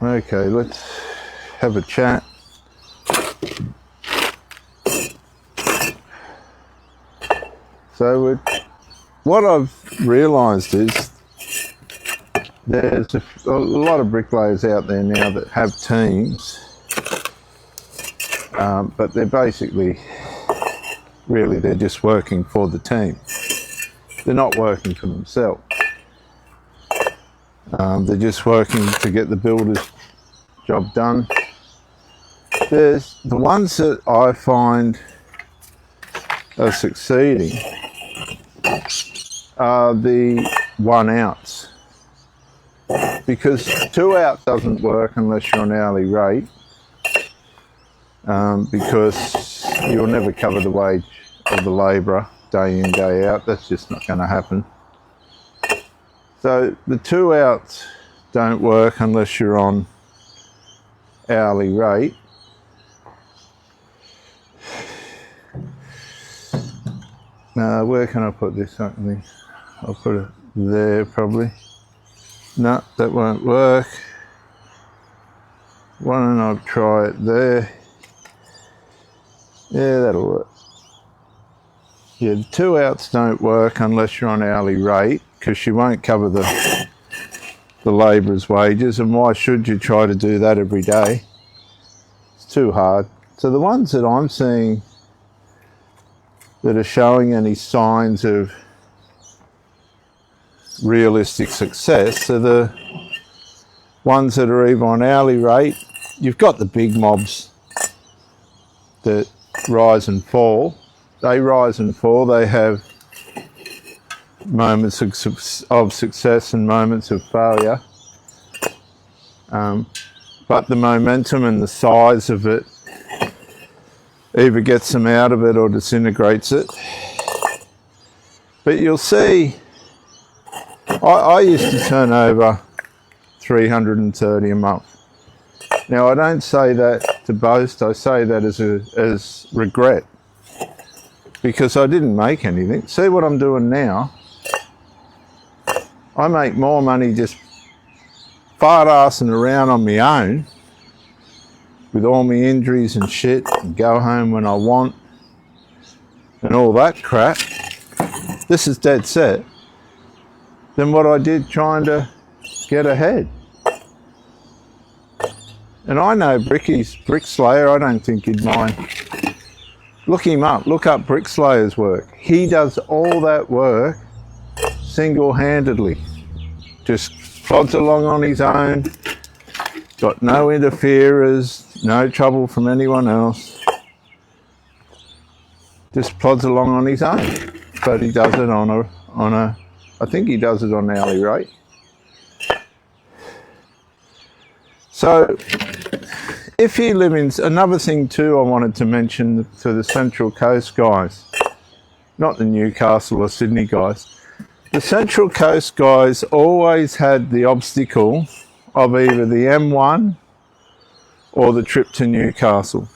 Okay, let's have a chat. So what I've realised is there's a lot of bricklayers out there now that have teams, but they're basically, really, they're just working for the team. They're not working for themselves. They're just working to get the builder's job done. There's the ones that I find are succeeding are the one outs, because 2 out doesn't work unless you're on hourly rate, because you'll never cover the wage of the labourer day in, day out. That's just not going to happen. So the 2 outs don't work unless you're on hourly rate. Now, where can I put this? I'll put it there probably. No, that won't work. Why don't I try it there? Yeah, that'll work. Yeah, the 2 outs don't work unless you're on hourly rate, because you won't cover the labourer's wages, and why should you try to do that every day? It's too hard. So the ones that I'm seeing that are showing any signs of realistic success are the ones that are either on hourly rate. You've got the big mobs that rise and fall. They rise and fall. They have moments of success and moments of failure. But the momentum and the size of it either gets them out of it or disintegrates it. But you'll see, I used to turn over 330 a month. Now, I don't say that to boast, I say that as regret, because I didn't make anything. See what I'm doing now? I make more money just fart-arsing around on my own with all my injuries and shit, and go home when I want and all that crap. This is dead set than what I did trying to get ahead. And I know Brickslayer, I don't think you'd mind. Look him up, look up Brickslayer's work. He does all that work single-handedly. Just plods along on his own, got no interferers, no trouble from anyone else. Just plods along on his own. But he does it on a I think he does it on hourly rate. So if you live in, another thing too I wanted to mention to the Central Coast guys, not the Newcastle or Sydney guys, the Central Coast guys always had the obstacle of either the M1 or the trip to Newcastle.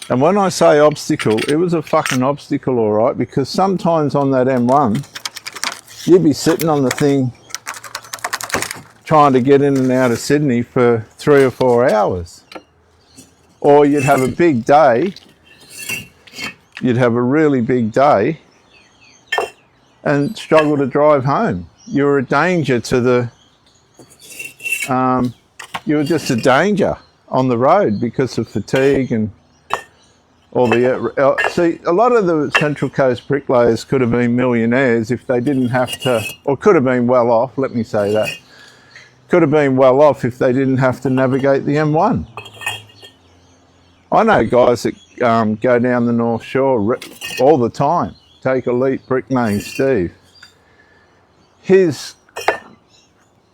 And when I say obstacle, it was a fucking obstacle, all right, because sometimes on that M1, you'd be sitting on the thing trying to get in and out of Sydney for 3 or 4 hours. Or you'd have a big day, you'd have a really big day and struggle to drive home. You were a danger to the, you were just a danger on the road because of fatigue and all the, see, a lot of the Central Coast bricklayers could have been millionaires if they didn't have to, or could have been well off, let me say that. Could have been well off if they didn't have to navigate the M1. I know guys that go down the North Shore all the time. Take Elite Bricklaying Steve. His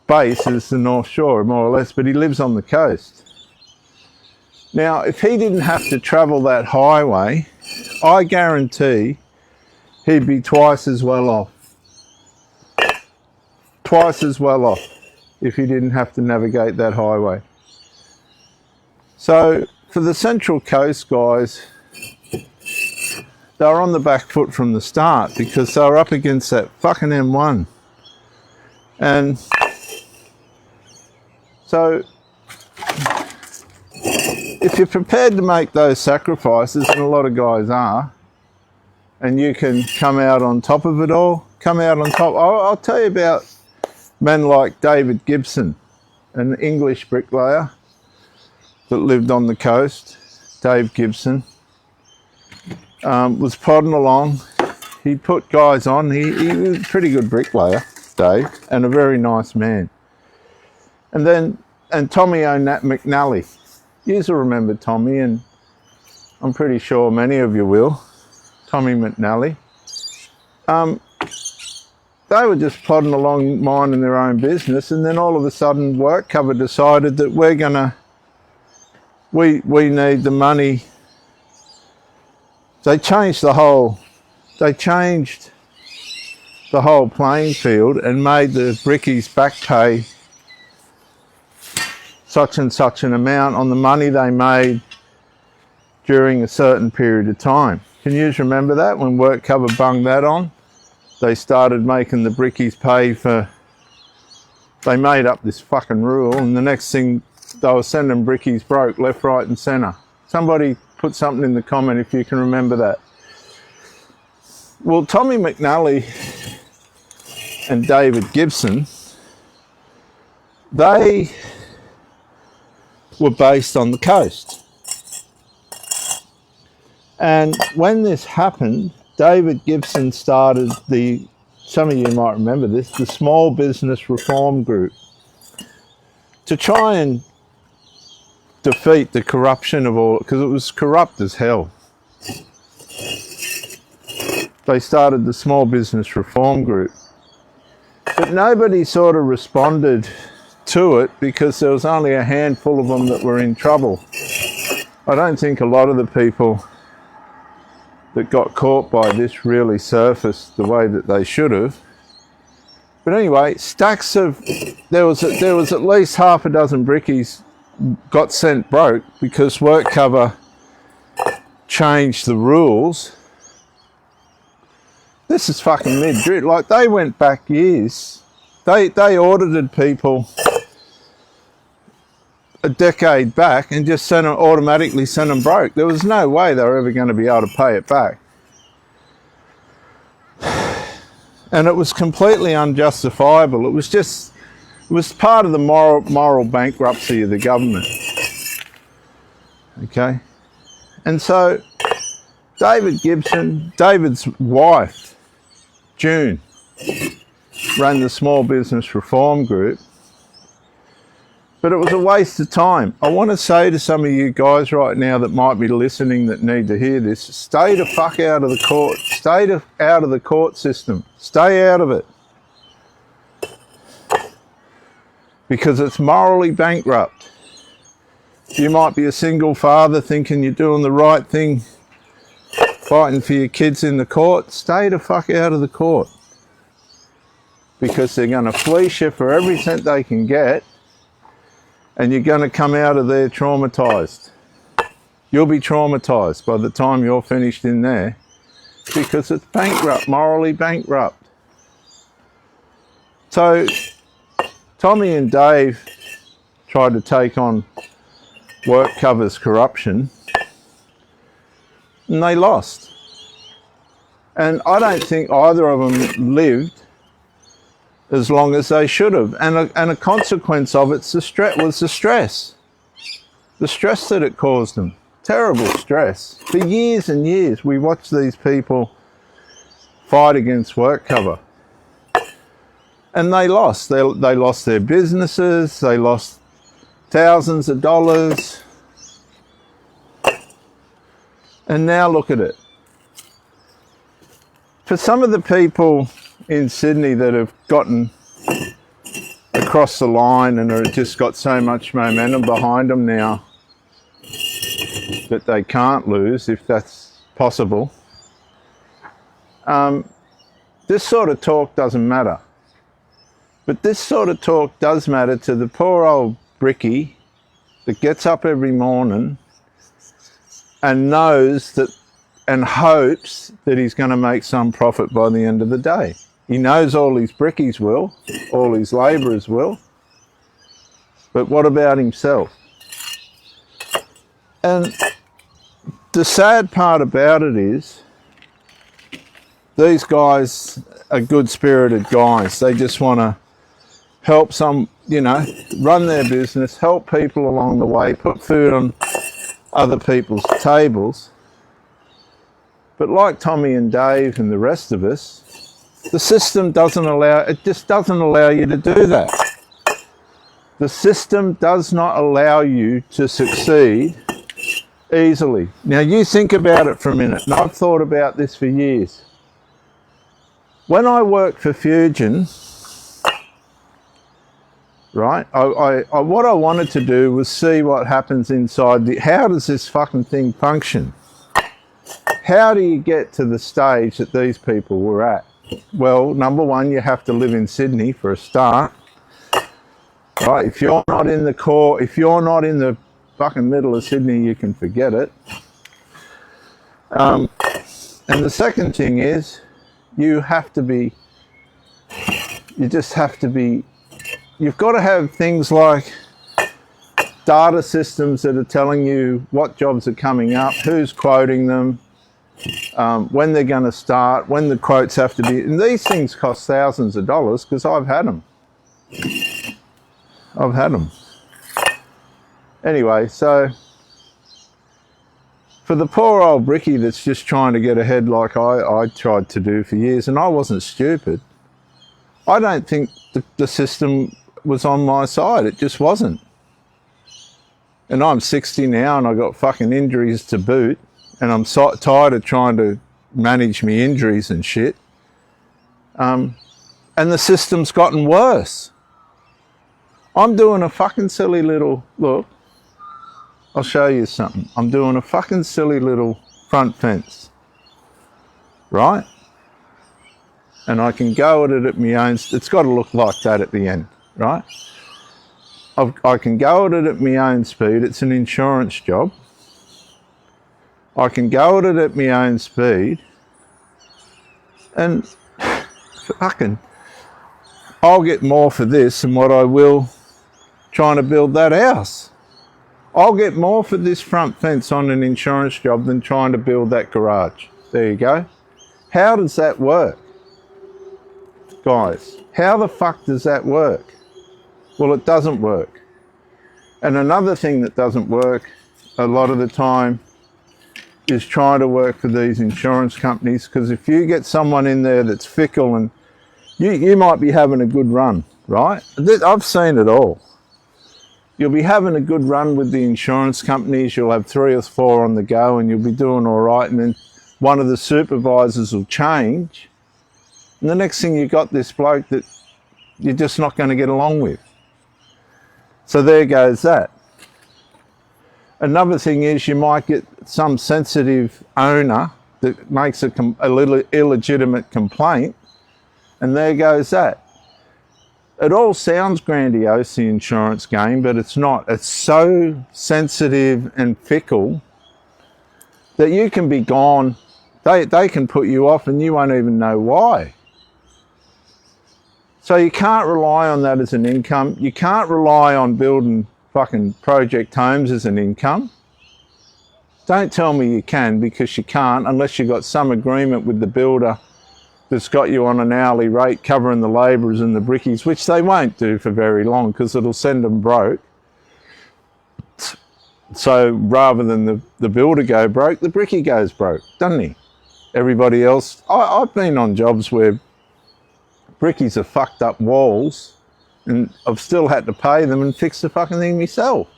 base is the North Shore, more or less, but he lives on the coast. Now, if he didn't have to travel that highway, I guarantee he'd be twice as well off. Twice as well off if he didn't have to navigate that highway. So, for the Central Coast guys, they were on the back foot from the start because they were up against that fucking M1. And So if you're prepared to make those sacrifices, and a lot of guys are, and you can come out on top of it all, come out on top. I'll tell you about men like David Gibson, an English bricklayer that lived on the coast. Dave Gibson was plodding along. He put guys on. He was a pretty good bricklayer, Dave, and a very nice man. And Tommy McNally. You will remember Tommy, and I'm pretty sure many of you will. Tommy McNally. They were just plodding along minding their own business, and then all of a sudden WorkCover decided that we need the money. They changed the whole playing field and made the brickies back pay such and such an amount on the money they made during a certain period of time. Can you remember that when WorkCover bunged that on? They started making the brickies pay for, they made up this fucking rule, and the next thing they were sending brickies broke left, right and centre. Somebody put something in the comment if you can remember that. Well, Tommy McNally and David Gibson, they were based on the coast. And when this happened, David Gibson started some of you might remember this, the Small Business Reform Group, to try and defeat the corruption of all, because it was corrupt as hell. They started the Small Business Reform Group. But nobody sort of responded to it because there was only a handful of them that were in trouble. I don't think a lot of the people that got caught by this really surfaced the way that they should have. But anyway, there was at least half a dozen brickies got sent broke because WorkCover changed the rules. This is fucking mid-drift. Like, they went back years. They audited people a decade back and just automatically sent them broke. There was no way they were ever going to be able to pay it back. And it was completely unjustifiable. It was part of the moral bankruptcy of the government. Okay? And so David Gibson, David's wife, June, ran the Small Business Reform Group. But it was a waste of time. I want to say to some of you guys right now that might be listening that need to hear this, stay the fuck out of the court. Stay out of the court system. Stay out of it. Because it's morally bankrupt. You might be a single father thinking you're doing the right thing, fighting for your kids in the court. Stay the fuck out of the court. Because they're going to fleece you for every cent they can get. And you're going to come out of there traumatised. You'll be traumatised by the time you're finished in there because it's bankrupt, morally bankrupt. So Tommy and Dave tried to take on WorkCover's corruption and they lost. And I don't think either of them lived as long as they should have. And a consequence of it was the stress. The stress that it caused them. Terrible stress. For years and years, we watched these people fight against WorkCover. And they lost. They lost their businesses. They lost thousands of dollars. And now look at it. For some of the people in Sydney that have gotten across the line and have just got so much momentum behind them now that they can't lose, if that's possible, this sort of talk doesn't matter. But this sort of talk does matter to the poor old brickie that gets up every morning and knows that and hopes that he's going to make some profit by the end of the day. He knows all his brickies will, all his labourers will. But what about himself? And the sad part about it is these guys are good-spirited guys. They just want to help run their business, help people along the way, put food on other people's tables. But like Tommy and Dave and the rest of us, the system doesn't allow you to do that. The system does not allow you to succeed easily. Now you think about it for a minute, and I've thought about this for years. When I worked for Fusion, right, what I wanted to do was see what happens inside how does this fucking thing function? How do you get to the stage that these people were at? Well, number one, you have to live in Sydney for a start. Right, if you're not in the fucking middle of Sydney, you can forget it. And the second thing is, you've got to have things like data systems that are telling you what jobs are coming up, who's quoting them, when they're going to start, when the quotes have to be, and these things cost thousands of dollars because I've had them. Anyway, so for the poor old brickie that's just trying to get ahead like I tried to do for years, and I wasn't stupid, I don't think the system was on my side. It just wasn't. And I'm 60 now and I got fucking injuries to boot, and I'm so tired of trying to manage me injuries and shit. And the system's gotten worse. I'm doing a fucking silly little, look, I'll show you something. I'm doing a fucking silly little front fence, right? And I can go at it at my own, it's got to look like that at the end, right? I can go at it at my own speed. It's an insurance job. I can go at it at my own speed, and fucking, I'll get more for this than what I will trying to build that house. I'll get more for this front fence on an insurance job than trying to build that garage. There you go. How does that work? Guys, how the fuck does that work? Well, it doesn't work. And another thing that doesn't work a lot of the time is trying to work for these insurance companies, because if you get someone in there that's fickle, and you might be having a good run, right? I've seen it all. You'll be having a good run with the insurance companies, you'll have 3 or 4 on the go and you'll be doing all right, and then one of the supervisors will change, and the next thing you've got this bloke that you're just not going to get along with. So there goes that. Another thing is, you might get some sensitive owner that makes a little illegitimate complaint, and there goes that. It all sounds grandiose, the insurance game, but it's not. It's so sensitive and fickle that you can be gone. They can put you off and you won't even know why. So you can't rely on that as an income. You can't rely on building fucking project homes as an income. Don't tell me you can, because you can't unless you've got some agreement with the builder that's got you on an hourly rate covering the labourers and the brickies, which they won't do for very long because it'll send them broke. So rather than the builder go broke, the brickie goes broke, doesn't he? Everybody else, I've been on jobs where brickies have fucked up walls and I've still had to pay them and fix the fucking thing myself.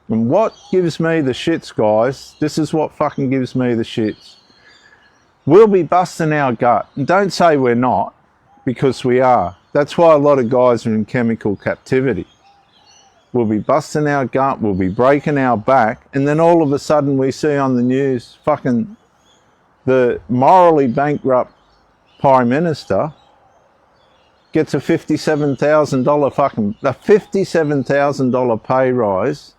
And what gives me the shits, guys, this is what fucking gives me the shits. We'll be busting our gut. And don't say we're not, because we are. That's why a lot of guys are in chemical captivity. We'll be busting our gut, we'll be breaking our back, and then all of a sudden we see on the news fucking the morally bankrupt Prime Minister gets a $57,000 pay rise,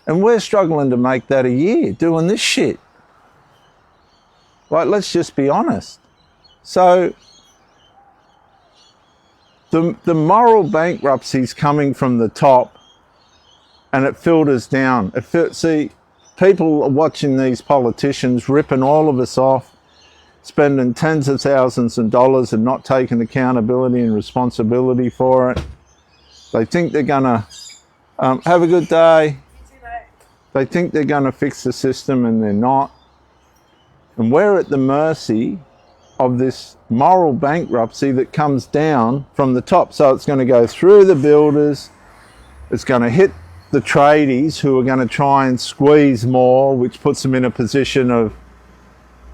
and we're struggling to make that a year doing this shit. Like, let's just be honest. So The moral bankruptcy's coming from the top, and it filters down. See, people are watching these politicians ripping all of us off, spending tens of thousands of dollars and not taking accountability and responsibility for it. They think they're gonna have a good day. They think they're gonna fix the system, and they're not. And we're at the mercy of this moral bankruptcy that comes down from the top. So it's going to go through the builders, it's going to hit the tradies who are going to try and squeeze more, which puts them in a position of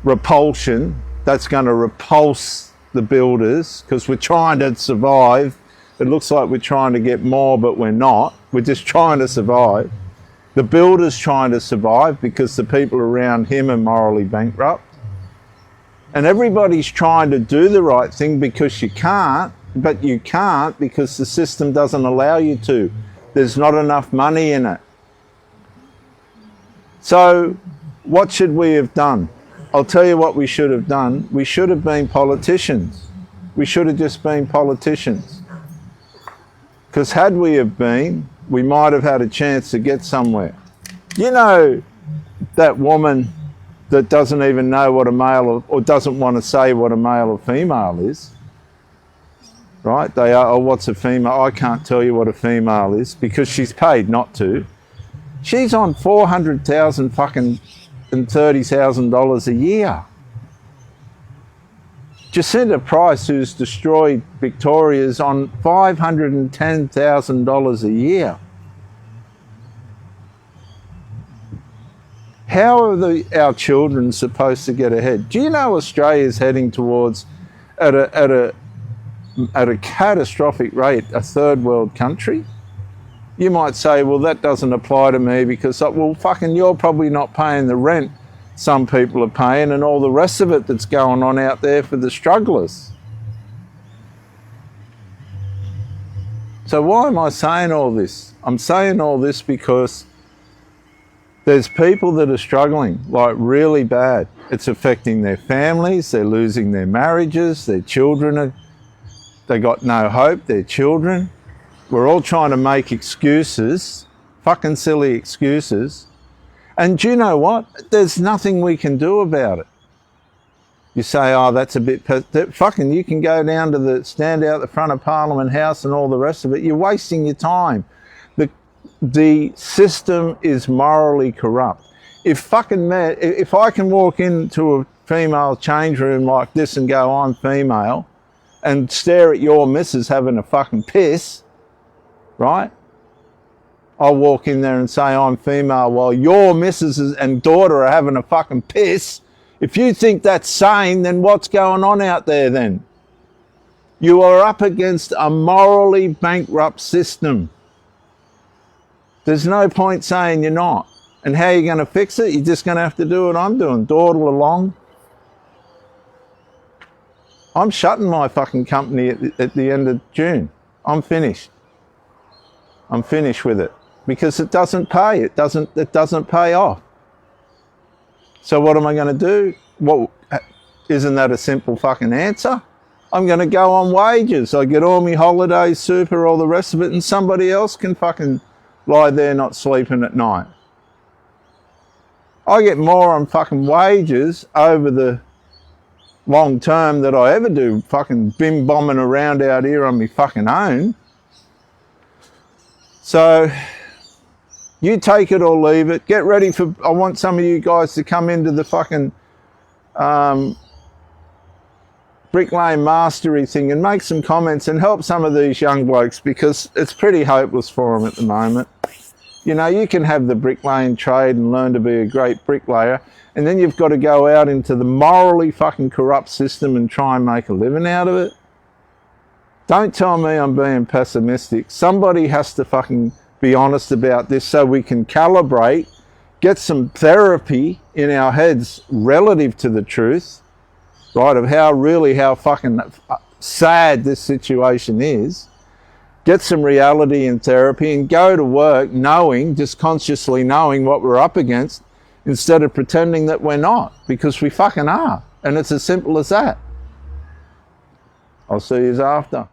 repulsion. That's going to repulse the builders because we're trying to survive. It looks like we're trying to get more, but we're not. We're just trying to survive. The builder's trying to survive because the people around him are morally bankrupt. And everybody's trying to do the right thing because you can't, but you can't because the system doesn't allow you to. There's not enough money in it. So what should we have done? I'll tell you what we should have done. We should have been politicians. We should have just been politicians. Because had we have been, we might have had a chance to get somewhere. You know, that woman that doesn't even know what a male or doesn't want to say what a male or female is, right? They are, oh, what's a female? I can't tell you what a female is because she's paid not to. She's on $400,000 fucking and $30,000 a year. Jacinta Price, who's destroyed Victoria's, on $510,000 a year. How are our children supposed to get ahead? Do you know Australia's heading towards, at a catastrophic rate, a third world country? You might say, well, that doesn't apply to me because, well, fucking you're probably not paying the rent some people are paying and all the rest of it that's going on out there for the strugglers. So why am I saying all this? I'm saying all this because there's people that are struggling, like really bad. It's affecting their families, they're losing their marriages, their children, they got no hope, their children. We're all trying to make excuses, fucking silly excuses. And do you know what? There's nothing we can do about it. You say, oh, that's a bit... Fucking, you can go down to stand out the front of Parliament House and all the rest of it. You're wasting your time. The system is morally corrupt. If I can walk into a female change room like this and go, I'm female, and stare at your missus having a fucking piss, right? I'll walk in there and say I'm female while your missus and daughter are having a fucking piss. If you think that's sane, then what's going on out there then? You are up against a morally bankrupt system. There's no point saying you're not. And how are you going to fix it? You're just going to have to do what I'm doing, dawdle along. I'm shutting my fucking company at the end of June. I'm finished. I'm finished with it. Because it doesn't pay. It doesn't pay off. So what am I going to do? Well, isn't that a simple fucking answer? I'm going to go on wages. I get all my holidays, super, all the rest of it, and somebody else can fucking lie there not sleeping at night. I get more on fucking wages over the long term than I ever do fucking bim bombing around out here on my fucking own. So you take it or leave it. Get ready for, I want some of you guys to come into the fucking bricklaying mastery thing and make some comments and help some of these young blokes because it's pretty hopeless for them at the moment. You know, you can have the bricklaying trade and learn to be a great bricklayer, and then you've got to go out into the morally fucking corrupt system and try and make a living out of it. Don't tell me I'm being pessimistic. Somebody has to fucking be honest about this so we can calibrate, get some therapy in our heads relative to the truth, right, of how fucking sad this situation is. Get some reality in therapy and go to work knowing, just consciously knowing what we're up against instead of pretending that we're not, because we fucking are. And it's as simple as that. I'll see you after.